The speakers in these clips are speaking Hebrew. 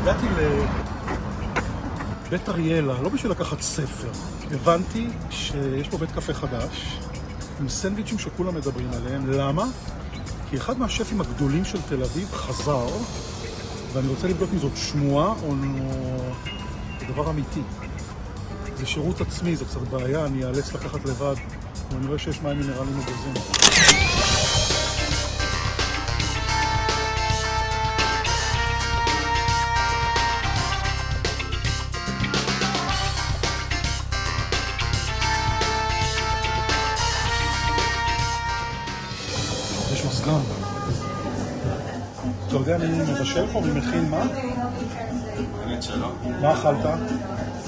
הגעתי לבית אריאלה, לא בשביל לקחת ספר. הבנתי שיש פה בית קפה חדש, עם סנדוויצ'ים שכולם מדברים עליהם. למה? כי אחד מהשפים הגדולים של תל אביב חזר, ואני רוצה לבדוק אם זאת שמועה או דבר אמיתי. זה שירות עצמי, זה קצת בעיה, אני אאלץ לקחת לבד, ואני רואה שיש מים מינרלים מגזים. יש מזגן. אתה יודע מי מבשל פה? מי מכין מה? האמת שלא. מה אכלת?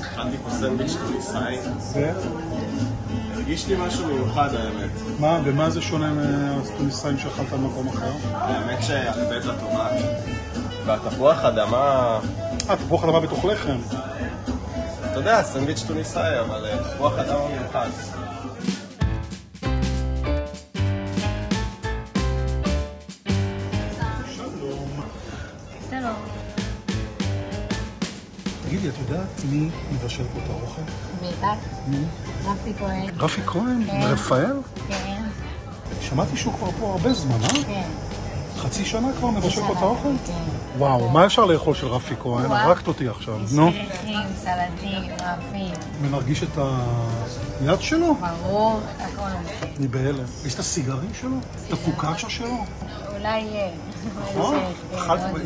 אכלתי פה סנדוויץ' טוניסאי. הרגיש לי משהו מיוחד האמת. מה? ומה זה שונה מהטוניסאים שאכלת במקום אחר? האמת שהרבית לטומאט. והתפוח אדמה... תפוח אדמה בתוך לחם. אתה יודע, סנדוויץ' טוניסאי, אבל תפוח אדמה מיוחד. תגידי, את יודעת מי מבשל פה את האוכל? בטח. מי? רפי כהן. רפי כהן? כן. רפאל? כן. שמעתי שהוא כבר פה הרבה זמן, אה? כן. חצי שנה כבר מבשל פה את האוכל? כן. וואו, מה אפשר לאכול של רפי כהן? וואו. הרגת אותי עכשיו, נו. שריחים, סלטים, רפים. ונרגיש את היד שלו? ברור, הכל נמצא. אני בהלם. יש את הסיגרים שלו? את הפוקאצ'ה שלו? אולי יהיה. נכון?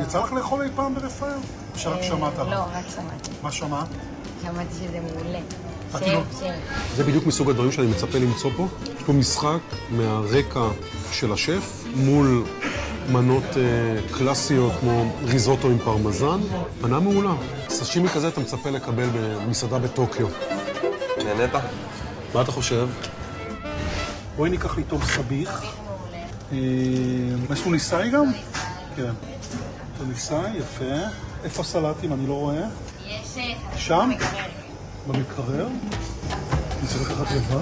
יצא לך לאכול אי פעם ברפאל? שרק שמעת עליו. לא, רק שמעתי. מה שמעת? שמעתי שזה מעולה. כאילו- שף. זה בדיוק מסוג הדברים שאני מצפה למצוא פה. יש פה משחק מהרקע של השף מול מנות קלאסיות כמו ריזוטו עם פרמזן. מנה מעולה. סשימי כזה אתה מצפה לקבל במסעדה בטוקיו. נהנית? מה אתה חושב? בואי ניקח לי טוב סביח. יש טוניסאי גם? כן. טוניסאי, יפה. איפה הסלטים? אני לא רואה. יש... שם? במקרר? אני צריך לקחת לבד.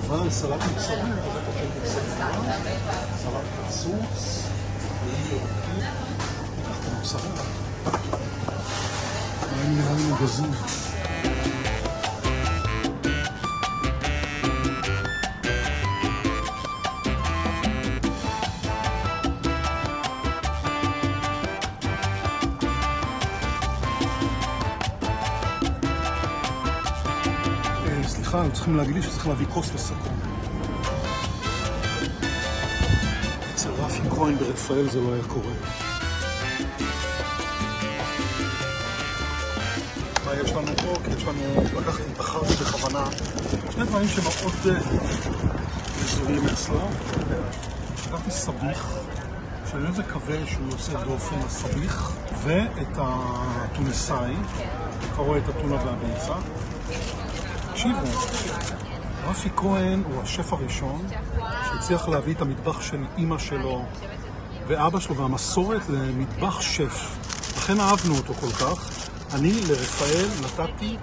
אבל סלט מצרים, סלט קצוץ, ניקח את המוצרים. מים מינרלים מגזים. סליחה, צריכים להגיד לי שצריך להביא כוס לסכון. אצל רפי כהן ברפאל זה לא היה קורה. מה יש לנו פה? כי יש לנו, בחרתי בכוונה שני דברים שמאוד מזוהים אצלו. לקחתי סביח, שאני מאוד מקווה שהוא יוצא דופן הסביח, ואת הטוניסאי, כבר רואה את הטונה והביצה. תקשיבו, רפי כהן הוא השף הראשון שהצליח להביא את המטבח של אמא שלו ואבא שלו והמסורת למטבח שף. לכן אהבנו אותו כל כך. אני לרפאל נתתי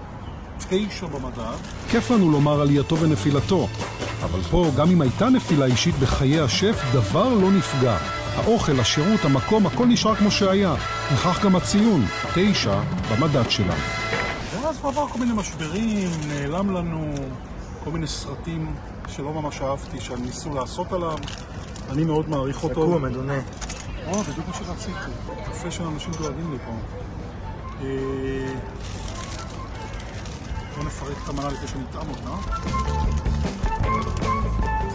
9 במדד. כיף לנו לומר עלייתו ונפילתו, אבל פה גם אם הייתה נפילה אישית בחיי השף, דבר לא נפגע. האוכל, השירות, המקום, הכל נשאר כמו שהיה. וכך גם הציון, 9 במדד שלנו. ואז הוא עבר כל מיני משברים, נעלם לנו כל מיני סרטים שלא ממש אהבתי, שניסו לעשות עליו. אני מאוד מעריך אותו. שקוע, מדונה. בדיוק מה שרציתי. קפה של אנשים דואגים לי פה. בואו נפרק את המנה לפני שנטעם אותה.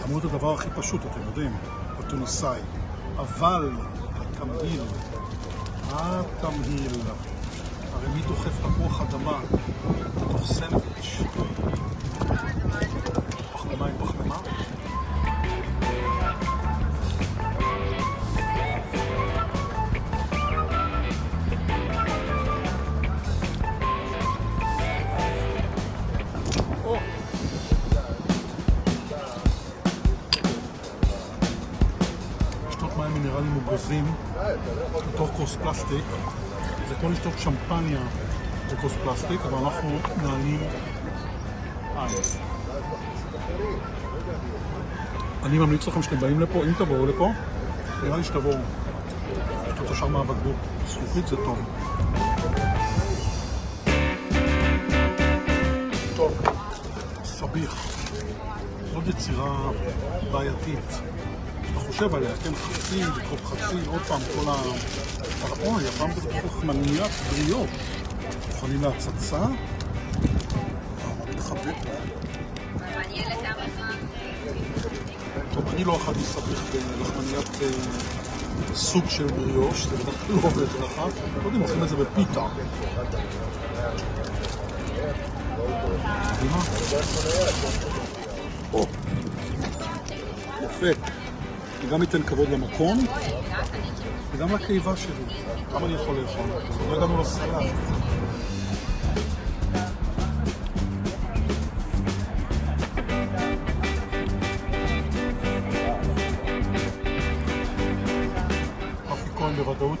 אמרו את הדבר הכי פשוט, אתם יודעים, הטוניסאי. אבל התמהיל, הרי מי דוחף תפוח אדמה בתוך סנדוויץ'? פחמימה עם פחמימה? לשתות מים מינרלים מוגזים בתוך כוס פלסטיק זה כמו לשתות שמפניה בכוס פלסטיק, אבל אנחנו נעלים עין. אני ממליץ לכם שאתם באים לפה, אם תבואו לפה, נראה לי שתבואו. יש את השאר מהבקבוק, זכוכית זה טוב. טוב, סביח. עוד יצירה בעייתית. אתה חושב עליה, כן, חצי, לקרוב חצי, עוד פעם כל ה... אוי, הפעם זה לחמניית בריאות. מוכנים להצצה. תחבק. טוב, אני לא אכלתי סביח בלחמניית סוג של בריאוש, זה בטח לא עובד לך. לא יודעים, עושים את זה בפיתה. מדהימה. או, יפה. אני גם אתן כבוד למקום, וגם לקיבה שלי. כמה אני יכול לאכול? לא הגענו לסלט. רפי כהן בוודאות,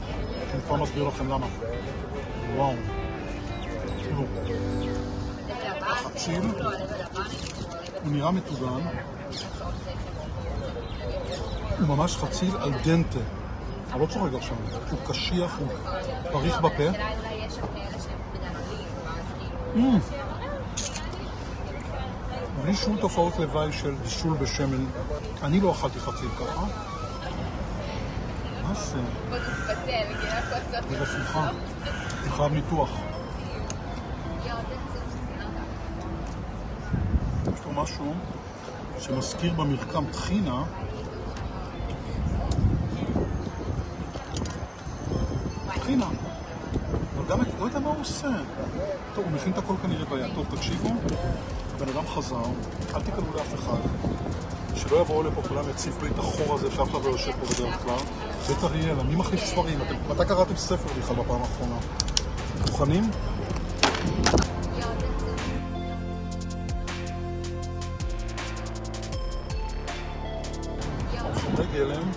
אני כבר מסביר לכם למה. וואו. תראו. החציל, הוא נראה מטוגן. הוא ממש חציל על דנטה. אני לא צוחק עכשיו. הוא קשיח, הוא פריך בפה. בלי שום תופעות לוואי של בישול בשמן. אני לא אכלתי חציל ככה. מה זה? זה שמחה. אני חייב ניתוח. יש פה משהו שמזכיר במרקם טחינה. טחינה. אבל גם לא יודע מה הוא עושה. טוב, הוא מכין את הכל כנראה ביד. טוב, תקשיבו. הבן אדם חזר. אל תקלו לאף אחד. שלא יבואו לפה כולם יציף בית החור הזה שאף אחד לא יושב פה בדרך כלל. בית אריאלה, מי מחליף ספרים? מתי קראתם ספר בכלל בפעם האחרונה? מוכנים? חומרי גלם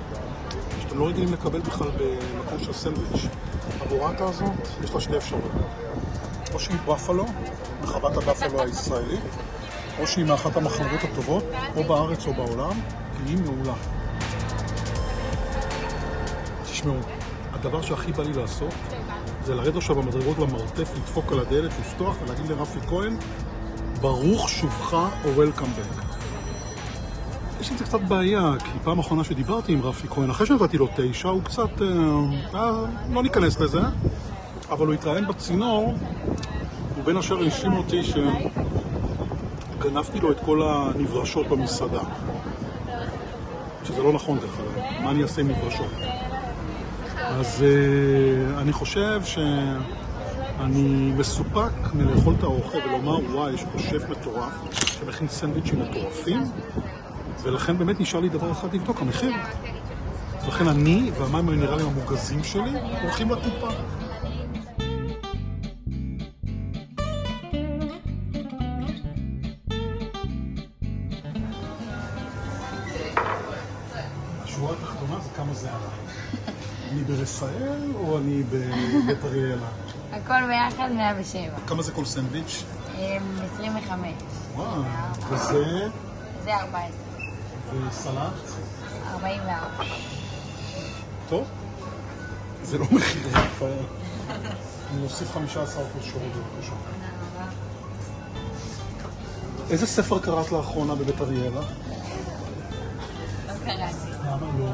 שאתם לא רגילים לקבל בכלל במקום של סנדוויץ'. הבורטה הזאת, יש לה שתי אפשרויות. או שהיא בפלו, מחוות הבפלו הישראלית, או שהיא מאחת המחלבות הטובות, או בארץ או בעולם, כי היא מעולה. תשמעו, הדבר שהכי בא לי לעשות זה לרדת עכשיו במדרגות למרתף, לדפוק על הדלת, לפתוח ולהגיד לרפי כהן, ברוך שובך או Welcome back. יש לי זה קצת בעיה, כי פעם האחרונה שדיברתי עם רפי כהן, אחרי שנתתי לו 9, הוא קצת, לא ניכנס לזה, אבל הוא התראיין בצינור, הוא בין השאר האשים אותי שגנבתי לו את כל הנברשות במסעדה. שזה לא נכון דרך אגב, מה אני אעשה עם נברשות? אז אני חושב שאני מסופק מלאכול את האוכל ולומר, וואי, יש פה שף מטורף שמכין סנדוויצ'ים מטורפים, ולכן באמת נשאר לי דבר אחד לבדוק, המחיר. לכן אני והמים המינרליים המוגזים שלי הולכים לקופה. השורה התחתונה זה כמה זה עלה. אני ברפאל או אני בבית אריאלה? הכל ביחד 107. כמה זה כל סנדוויץ'? 25. וואו, וזה? זה 14. וסלט? 44. טוב, זה לא מחיר רפאל. אני מוסיף 15% שירות בבקשה. איזה ספר קראת לאחרונה בבית אריאלה? לא קראתי. למה לא?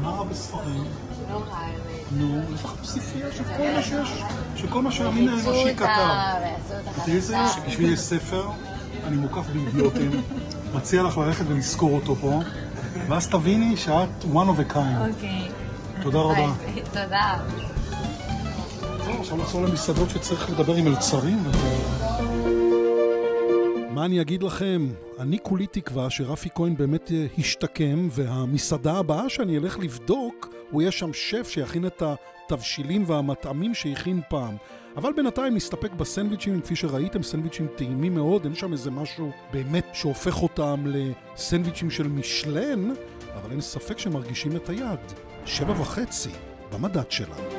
מה רע בספרים? לא רע. נו, יש לך פסיפיה של כל מה שיש, של כל מה שהמין האנושי כתב. תראי זה, שבשביל יש ספר, אני מוקף באידיוטים, מציע לך ללכת ולזכור אותו פה, ואז תביני שאת one of a kind. אוקיי. תודה רבה. תודה. טוב, עכשיו נחזור למסעדות שצריך לדבר עם מלצרים. מה אני אגיד לכם? אני כולי תקווה שרפי כהן באמת השתקם, והמסעדה הבאה שאני אלך לבדוק, הוא יהיה שם שף שיכין את התבשילים והמטעמים שהכין פעם. אבל בינתיים נסתפק בסנדוויצ'ים, כפי שראיתם, סנדוויצ'ים טעימים מאוד, אין שם איזה משהו באמת שהופך אותם לסנדוויצ'ים של משלן, אבל אין ספק שמרגישים את היד. 7.5 במדד שלנו.